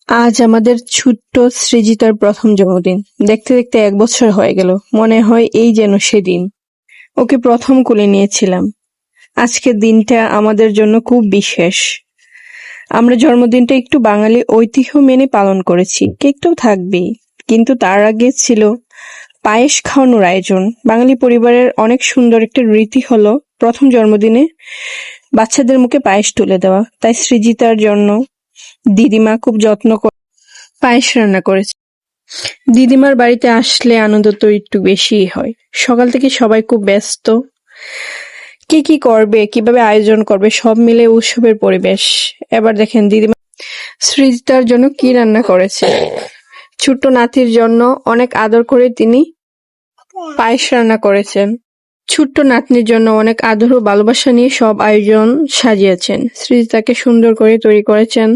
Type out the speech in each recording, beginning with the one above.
আজ আমাদের ছোট্ট সৃজিতার প্রথম জন্মদিন। দেখতে দেখতে 1 বছর হয়ে গেল। মনে হয় এই যেন সেদিন ওকে প্রথম কোলে নিয়েছিলাম। আজকের দিনটা আমাদের জন্য খুব বিশেষ। আমরা জন্মদিনটা একটু বাঙালি ঐতিহ্য মেনে পালন করেছি, কেক তো থাকবেই, কিন্তু তার আগে ছিল পায়েস খাওয়ানোর আয়োজন। বাঙালি পরিবারের অনেক সুন্দর একটা রীতি হলো প্রথম জন্মদিনে বাচ্চাদের মুখে পায়েস তুলে দেওয়া। তাই সৃজিতার জন্য দিদিমা খুব যত্ন করে পায়েস রান্না করেছে। দিদিমার বাড়িতে আসলে আনন্দ তো একটু বেশিই হয়। সকাল থেকে সবাই খুব ব্যস্ত, কে কি করবে, কিভাবে আয়োজন করবে, সব মিলে উৎসবের পরিবেশ। এবার দেখেন দিদিমা সৃজিতার জন্য কি রান্না করেছে। ছোট্ট নাতির জন্য অনেক আদর করে তিনি পায়েস রান্না করেছেন। ছোট্ট নাতনির জন্য অনেক আদর ও ভালোবাসা নিয়ে সব আয়োজন সাজিয়েছেন। সৃজিতাকে সুন্দর করে তৈরি করেছেন,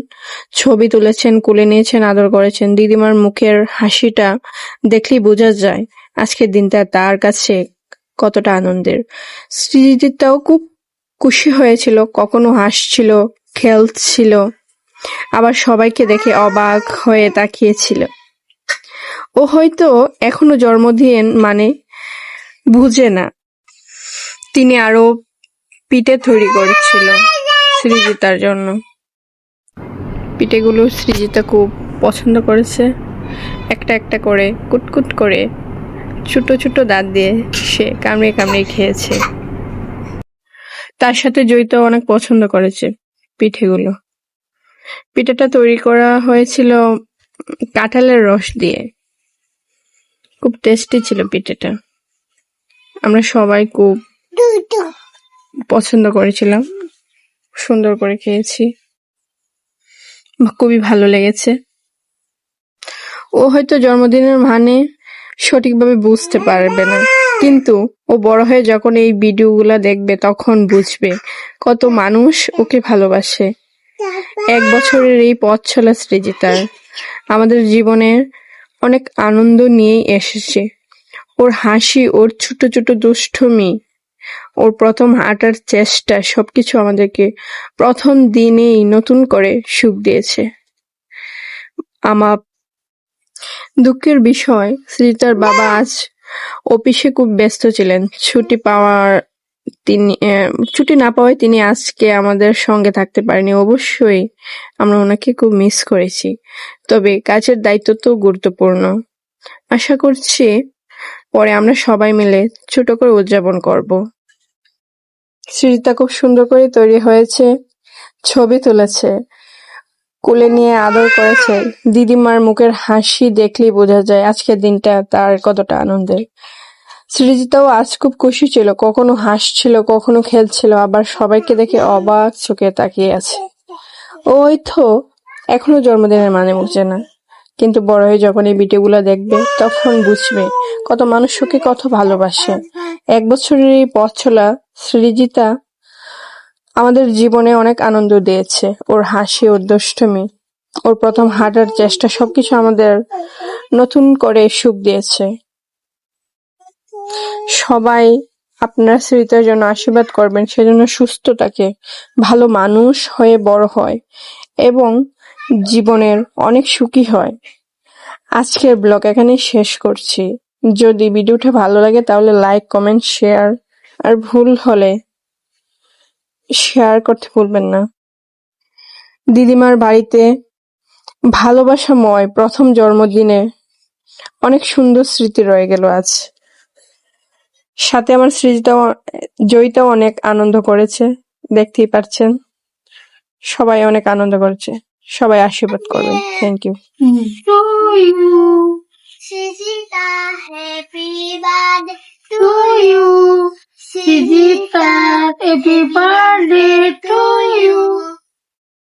ছবি তুলেছেন, কোলে নিয়েছেন, আদর করেছেন। দিদিমার মুখের হাসিটা দেখলেই বোঝা যায় আজকের দিনটা তার কাছে কতটা আনন্দের। সৃজিতাও খুব খুশি হয়েছিল, কখনো হাসছিল, খেলছিল, আবার সবাইকে দেখে অবাক হয়ে তাকিয়েছিল। ও হয়তো এখনো জন্মদিন মানে বুঝে না। তিনি আরো পিঠে তৈরি করেছিল সৃজিতার জন্য। পিঠেগুলো সৃজিতা খুব পছন্দ করেছে। একটা একটা করে কুটকুট করে ছোট ছোট দাঁত দিয়ে সে কামড়িয়ে কামড়িয়ে খেয়েছে। তার সাথে জয়িতা অনেক পছন্দ করেছে পিঠেগুলো। পিঠেটা তৈরি করা হয়েছিল কাঁঠালের রস দিয়ে। খুব টেস্টি ছিল পিঠেটা। আমরা সবাই খুব পছন্দ করেছিলাম, সুন্দর করে খেয়েছি, খুবই ভালো লেগেছে। ও হয়তো জন্মদিনের মানে সঠিকভাবে বুঝতে পারবে না, কিন্তু ও বড় হয়ে যখন এই ভিডিওগুলা দেখবে তখন বুঝবে কত মানুষ ওকে ভালোবাসে। 1 বছরের এই পথ চলা সৃজিতার আমাদের জীবনের অনেক আনন্দ নিয়েই এসেছে। ওর হাসি, ওর ছোট ছোট দুষ্টুমি, ওর প্রথম হাঁটার চেষ্টা সবকিছু আমাদেরকে প্রথম দিনেই নতুন করে সুখ দিয়েছে। আমার দুঃখের বিষয়, সৃজিতার বাবা আজ অফিসে খুব ব্যস্ত ছিলেন। ছুটি না পাওয়ায় তিনি আজকে আমাদের সঙ্গে থাকতে পারেনি। অবশ্যই আমরা ওনাকে খুব মিস করেছি, তবে কাজের দায়িত্ব তো গুরুত্বপূর্ণ। আশা করছি পরে আমরা সবাই মিলে ছোট করে উদযাপন করব। সৃজিতা খুব সুন্দর করে তৈরি হয়েছে, ছবি তুলেছে, কোলে নিয়ে আদর করেছে। দিদিমার মুখের হাসি দেখলেই বোঝা যায় আজকের দিনটা তার কতটা আনন্দের। সৃজিতাও আজ খুব খুশি ছিল, কখনো হাসছিল, কখনো খেলছিল, আবার সবাইকে দেখে অবাক চোখে তাকিয়ে আছে। ওই তো এখনো জন্মদিনের মানে বুঝে না, কিন্তু বড় হয়ে যখন এই ভিডিওগুলো দেখবে তখন বুঝবে কত মানুষ ওকে কত ভালোবাসে। 1 বছরের এই পথ চলা সৃজিতা আমাদের জীবনে অনেক আনন্দ দিয়েছে। ওর হাসি, ওর দুষ্টুমি, ওর প্রথম হাঁটার চেষ্টা সবকিছু আমাদের নতুন করে সুখ দিয়েছে। সবাই আপনার সৃজিতার জন্য আশীর্বাদ করবেন, সেজন্য সুস্থ থাকে, ভালো মানুষ হয়ে বড় হয় এবং জীবনের অনেক সুখী হয়। আজকের ব্লগ এখানেই শেষ করছি। যদি ভিডিওটা ভালো লাগে তাহলে লাইক, কমেন্ট, শেয়ার, আর ভুল হলে শেয়ার করতে ভুলবেন না। দিদিমার বাড়িতে ভালোবাসাময় প্রথম জন্মদিনে অনেক সুন্দর স্মৃতি রয়ে গেল আজ। সাথে আমার জয়িতাও অনেক আনন্দ করেছে, দেখতেই পাচ্ছেন। সবাই অনেক আনন্দ করেছে। সবাই আশীর্বাদ করবেন। Thank you. To you, Srijita, happy birthday to you. Srijita, happy birthday to you.